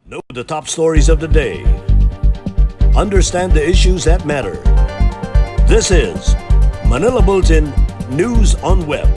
Know the top stories of the day. Understand the issues that matter. This is Manila Bulletin News on Web.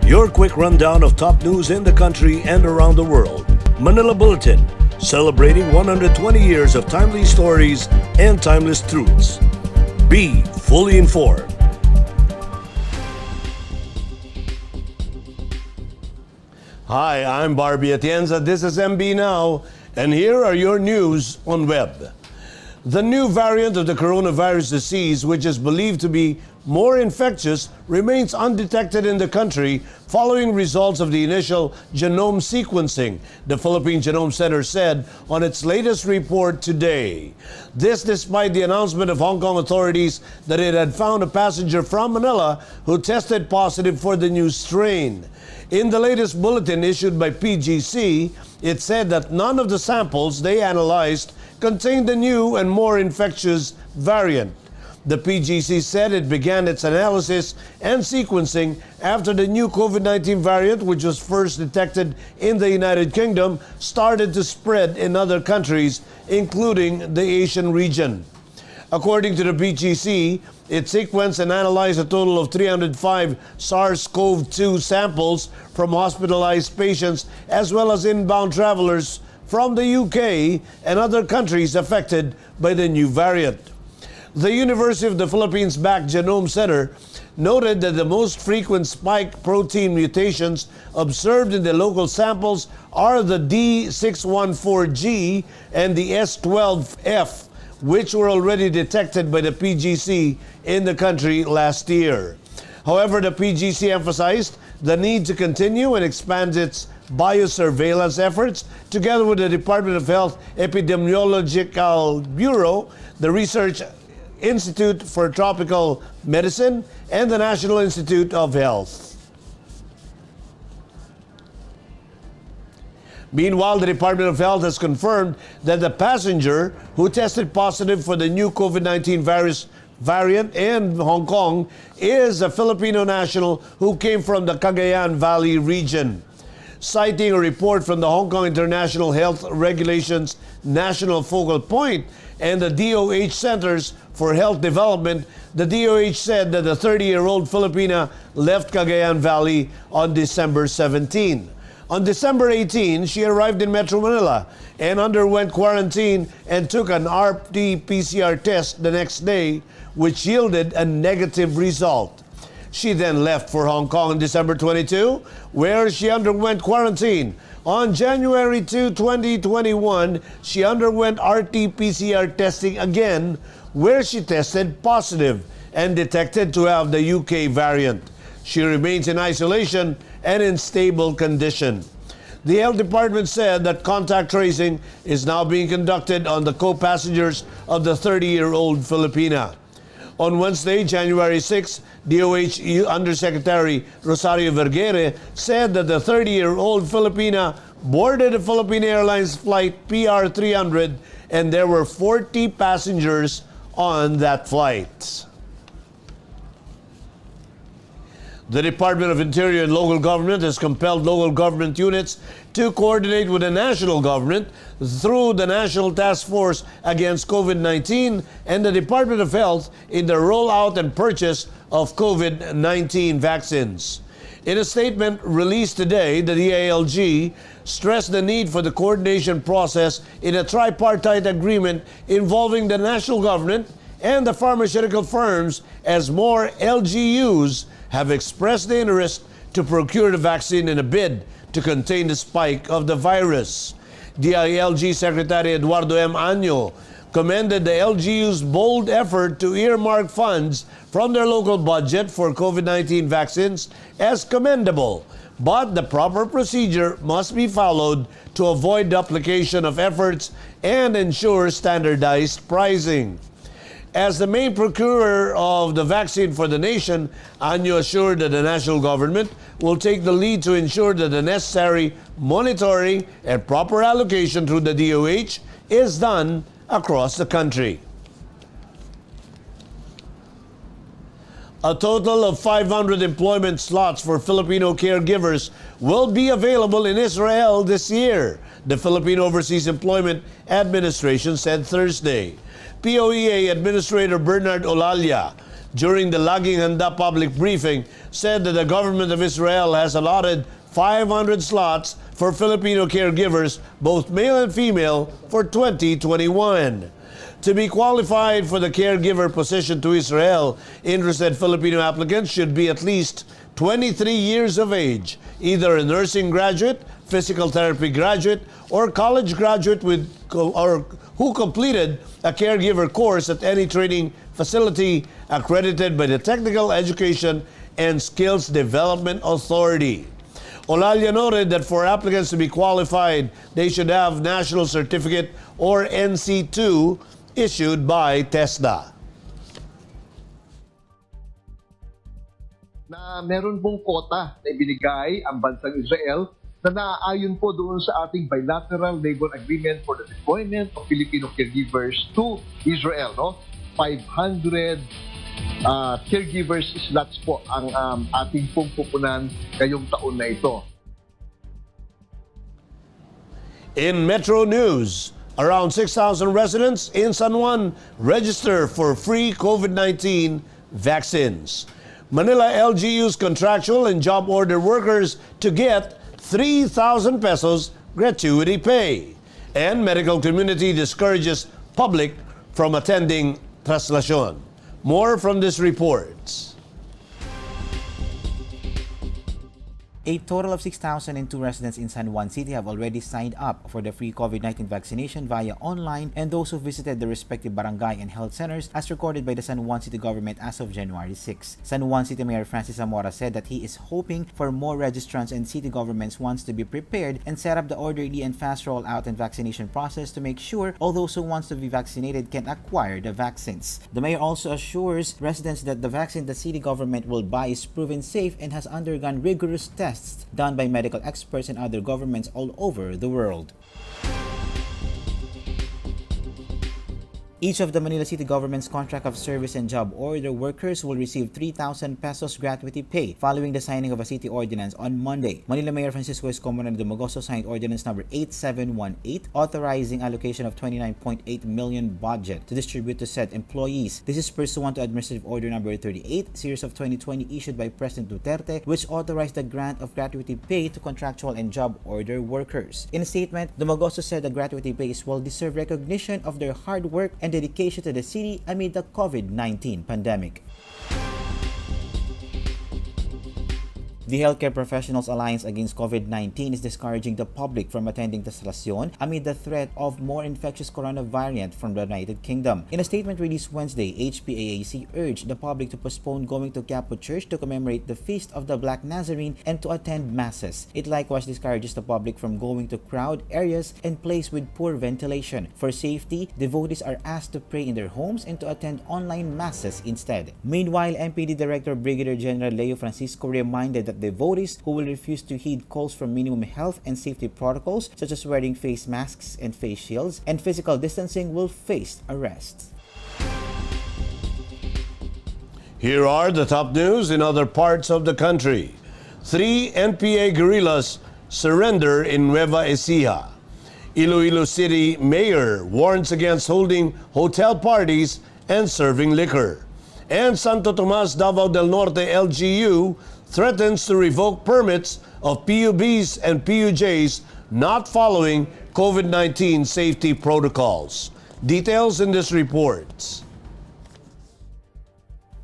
Your quick rundown of top news in the country and around the world. Manila Bulletin, celebrating 120 years of timely stories and timeless truths. Be fully informed. Hi, I'm Barbie Atienza. This is MB Now, and here are your news on web. The new variant of the coronavirus disease, which is believed to be more infectious, remains undetected in the country following results of the initial genome sequencing, the Philippine Genome Center said on its latest report today. This despite the announcement of Hong Kong authorities that it had found a passenger from Manila who tested positive for the new strain. In the latest bulletin issued by PGC, it said that none of the samples they analyzed contained the new and more infectious variant. The PGC said it began its analysis and sequencing after the new COVID-19 variant, which was first detected in the United Kingdom, started to spread in other countries, including the Asian region. According to the PGC, it sequenced and analyzed a total of 305 SARS-CoV-2 samples from hospitalized patients as well as inbound travelers from the UK and other countries affected by the new variant. The University of the Philippines-backed Genome Center noted that the most frequent spike protein mutations observed in the local samples are the D614G and the S12F, which were already detected by the PGC in the country last year. However, the PGC emphasized the need to continue and expand its biosurveillance efforts together with the Department of Health Epidemiological Bureau, the Research Institute for Tropical Medicine, and the National Institute of Health. Meanwhile, the Department of Health has confirmed that the passenger who tested positive for the new COVID-19 virus variant in Hong Kong is a Filipino national who came from the Cagayan Valley region. Citing a report from the Hong Kong International Health Regulations National Focal Point and the DOH Centers for Health Development, the DOH said that the 30-year-old Filipina left Cagayan Valley on December 17. On December 18, she arrived in Metro Manila and underwent quarantine and took an RT-PCR test the next day, which yielded a negative result. She then left for Hong Kong on December 22, where she underwent quarantine. On January 2, 2021, she underwent RT-PCR testing again, where she tested positive and detected to have the UK variant. She remains in isolation and in stable condition. The health department said that contact tracing is now being conducted on the co-passengers of the 30-year-old Filipina. On Wednesday, January 6, DOH Undersecretary Rosario Vergere said that the 30-year-old Filipina boarded the Philippine Airlines flight PR-300 and there were 40 passengers on that flight. The Department of Interior and Local Government has compelled local government units to coordinate with the national government through the National Task Force Against COVID-19 and the Department of Health in the rollout and purchase of COVID-19 vaccines. In a statement released today, the DILG stressed the need for the coordination process in a tripartite agreement involving the national government and the pharmaceutical firms as more LGUs have expressed the interest to procure the vaccine in a bid to contain the spike of the virus. DILG Secretary Eduardo M. Año commended the LGU's bold effort to earmark funds from their local budget for COVID-19 vaccines as commendable, but the proper procedure must be followed to avoid duplication of efforts and ensure standardized pricing. As the main procurer of the vaccine for the nation, Año assured that the national government will take the lead to ensure that the necessary monitoring and proper allocation through the DOH is done across the country. A total of 500 employment slots for Filipino caregivers will be available in Israel this year, the Philippine Overseas Employment Administration said Thursday. POEA Administrator Bernard Olalia, during the Laging Handa public briefing, said that the government of Israel has allotted 500 slots for Filipino caregivers, both male and female, for 2021. To be qualified for the caregiver position to Israel, interested Filipino applicants should be at least 23 years of age, either a nursing graduate, physical therapy graduate, or college graduate or who completed a caregiver course at any training facility accredited by the Technical Education and Skills Development Authority. Olalia noted that for applicants to be qualified, they should have National Certificate or NC2 issued by TESDA. Na meron pong quota na ibinigay ang bansang Israel na naaayon po doon sa ating bilateral labor agreement for the deployment of Filipino caregivers to Israel. 500 caregivers slots po ang ating pong pupunan ngayong taon na ito. In Metro News, around 6,000 residents in San Juan register for free COVID-19 vaccines. Manila LGU's contractual and job order workers to get 3,000 pesos gratuity pay. And medical community discourages public from attending Traslacion. More from this report. A total of 6,002 residents in San Juan City have already signed up for the free COVID-19 vaccination via online, and those who visited the respective barangay and health centers as recorded by the San Juan City government as of January 6. San Juan City Mayor Francis Zamora said that he is hoping for more registrants, and city governments wants to be prepared and set up the orderly and fast rollout and vaccination process to make sure all those who wants to be vaccinated can acquire the vaccines. The mayor also assures residents that the vaccine the city government will buy is proven safe and has undergone rigorous tests done by medical experts and other governments all over the world. Each of the Manila City government's contract of service and job order workers will receive 3,000 pesos gratuity pay following the signing of a city ordinance on Monday. Manila Mayor Francisco Escomonano Dumagoso signed Ordinance Number 8718 authorizing allocation of 29.8 million budget to distribute to said employees. This is pursuant to Administrative Order Number 38, Series of 2020 issued by President Duterte, which authorized the grant of gratuity pay to contractual and job order workers. In a statement, Dumagoso said the gratuity pay is well-deserved recognition of their hard work and dedication to the city amid the COVID-19 pandemic. The Healthcare Professionals Alliance Against COVID-19 is discouraging the public from attending Traslacion amid the threat of more infectious corona variant from the United Kingdom. In a statement released Wednesday, HPAAC urged the public to postpone going to Quiapo Church to commemorate the Feast of the Black Nazarene and to attend masses. It likewise discourages the public from going to crowd areas and places with poor ventilation. For safety, devotees are asked to pray in their homes and to attend online masses instead. Meanwhile, MPD Director Brigadier General Leo Francisco reminded that devotees who will refuse to heed calls for minimum health and safety protocols such as wearing face masks and face shields and physical distancing will face arrest. Here are the top news in other parts of the country. 3 NPA guerillas surrender in Nueva Ecija. Iloilo City Mayor warns against holding hotel parties and serving liquor. And Santo Tomas Davao del Norte LGU threatens to revoke permits of PUBs and PUJs not following COVID-19 safety protocols. Details in this report.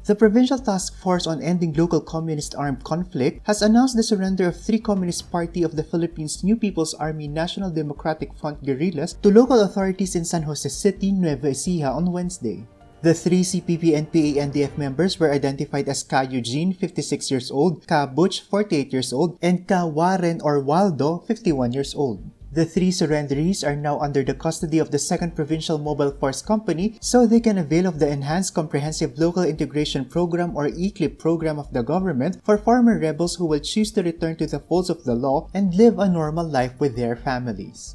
The Provincial Task Force on Ending Local Communist Armed Conflict has announced the surrender of 3 Communist Party of the Philippines New People's Army National Democratic Front guerrillas to local authorities in San Jose City, Nueva Ecija on Wednesday. The 3 CPP-NPA-NDF members were identified as Ka Eugene, 56 years old, Ka Butch, 48 years old, and Ka Warren or Waldo, 51 years old. The 3 surrenderees are now under the custody of the 2nd Provincial Mobile Force Company so they can avail of the Enhanced Comprehensive Local Integration Program or ECLIP program of the government for former rebels who will choose to return to the folds of the law and live a normal life with their families.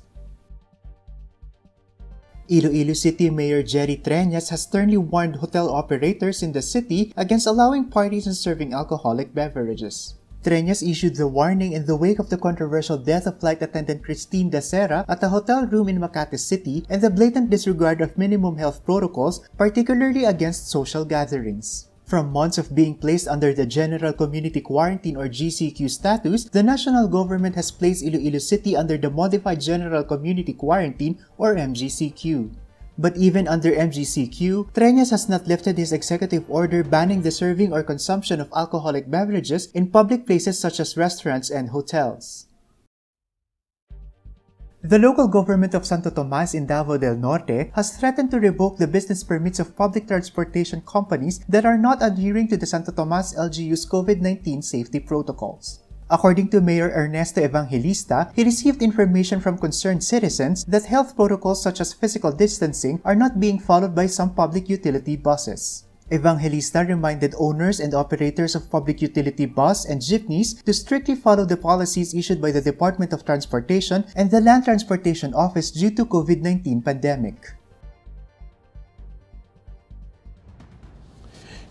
Iloilo City Mayor Jerry Treñas has sternly warned hotel operators in the city against allowing parties and serving alcoholic beverages. Treñas issued the warning in the wake of the controversial death of flight attendant Christine Dacera at a hotel room in Makati City and the blatant disregard of minimum health protocols, particularly against social gatherings. From months of being placed under the General Community Quarantine or GCQ status, the national government has placed Iloilo City under the Modified General Community Quarantine or MGCQ. But even under MGCQ, Treñas has not lifted his executive order banning the serving or consumption of alcoholic beverages in public places such as restaurants and hotels. The local government of Santo Tomas in Davao del Norte has threatened to revoke the business permits of public transportation companies that are not adhering to the Santo Tomas LGU's COVID-19 safety protocols. According to Mayor Ernesto Evangelista, he received information from concerned citizens that health protocols such as physical distancing are not being followed by some public utility buses. Evangelista reminded owners and operators of public utility bus and jeepneys to strictly follow the policies issued by the Department of Transportation and the Land Transportation Office due to COVID-19 pandemic.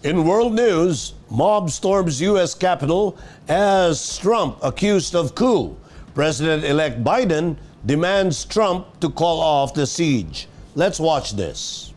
In world news, mob storms U.S. Capitol as Trump accused of coup. President-elect Biden demands Trump to call off the siege. Let's watch this.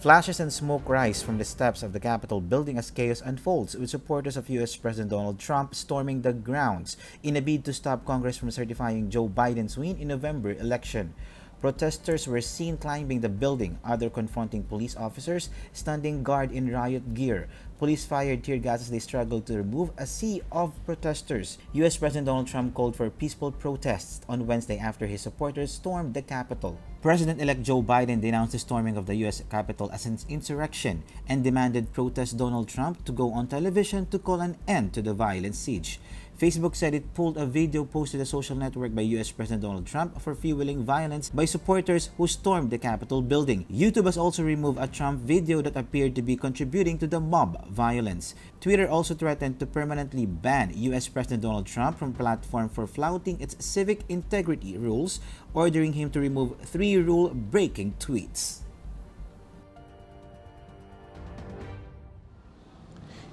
Flashes and smoke rise from the steps of the Capitol building as chaos unfolds, with supporters of U.S. President Donald Trump storming the grounds in a bid to stop Congress from certifying Joe Biden's win in November election. Protesters were seen climbing the building, others confronting police officers standing guard in riot gear. Police fired tear gas as they struggled to remove a sea of protesters. U.S. President Donald Trump called for peaceful protests on Wednesday after his supporters stormed the Capitol. President-elect Joe Biden denounced the storming of the U.S. Capitol as an insurrection and demanded protest Donald Trump to go on television to call an end to the violent siege. Facebook said it pulled a video posted to the social network by U.S. President Donald Trump for fueling violence by supporters who stormed the Capitol building. YouTube has also removed a Trump video that appeared to be contributing to the mob violence. Twitter also threatened to permanently ban U.S. President Donald Trump from platform for flouting its civic integrity rules, ordering him to remove 3 rule-breaking tweets.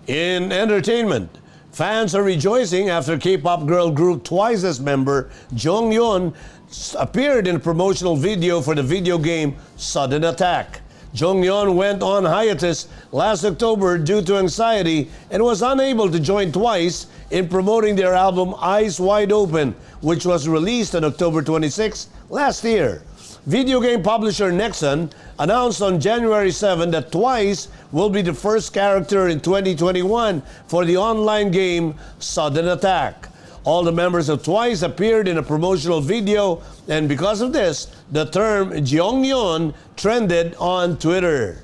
In entertainment, fans are rejoicing after K-pop girl group Twice's member Jeongyeon appeared in a promotional video for the video game Sudden Attack. Jeongyeon went on hiatus last October due to anxiety and was unable to join Twice in promoting their album Eyes Wide Open, which was released on October 26 last year. Video game publisher Nexon announced on January 7 that Twice will be the first character in 2021 for the online game Sudden Attack. All the members of Twice appeared in a promotional video, and because of this, the term Jeongyeon trended on Twitter.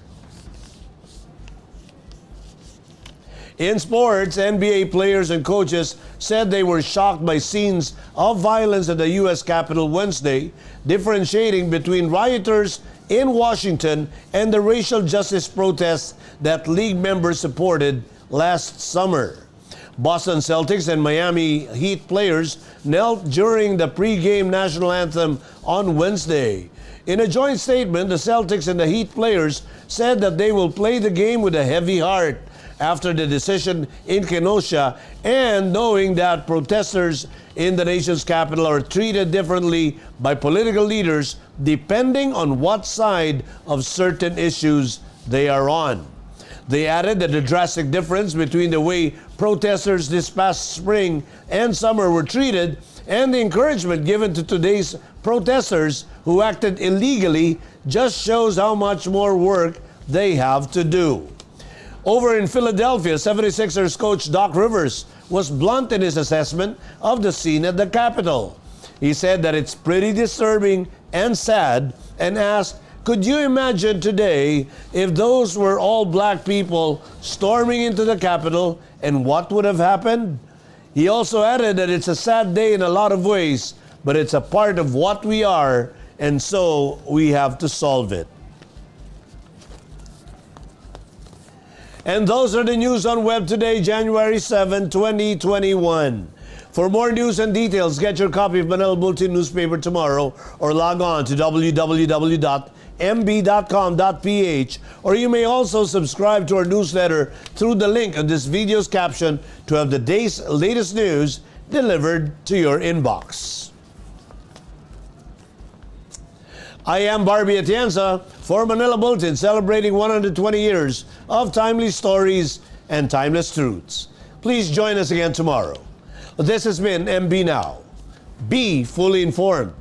In sports, NBA players and coaches said they were shocked by scenes of violence at the U.S. Capitol Wednesday, differentiating between rioters in Washington and the racial justice protests that league members supported last summer. Boston Celtics and Miami Heat players knelt during the pre-game national anthem on Wednesday. In a joint statement, the Celtics and the Heat players said that they will play the game with a heavy heart after the decision in Kenosha, and knowing that protesters in the nation's capital are treated differently by political leaders depending on what side of certain issues they are on. They added that the drastic difference between the way protesters this past spring and summer were treated and the encouragement given to today's protesters who acted illegally just shows how much more work they have to do. Over in Philadelphia, 76ers coach Doc Rivers was blunt in his assessment of the scene at the Capitol. He said that it's pretty disturbing and sad and asked, could you imagine today if those were all black people storming into the Capitol and what would have happened? He also added that it's a sad day in a lot of ways, but it's a part of what we are, and so we have to solve it. And those are the news on Web today, January 7, 2021. For more news and details, get your copy of Manila Bulletin newspaper tomorrow or log on to www.mb.com.ph, or you may also subscribe to our newsletter through the link on this video's caption to have the day's latest news delivered to your inbox. I am Barbie Atienza for Manila Bulletin, celebrating 120 years of timely stories and timeless truths. Please join us again tomorrow. This has been MB Now. Be fully informed.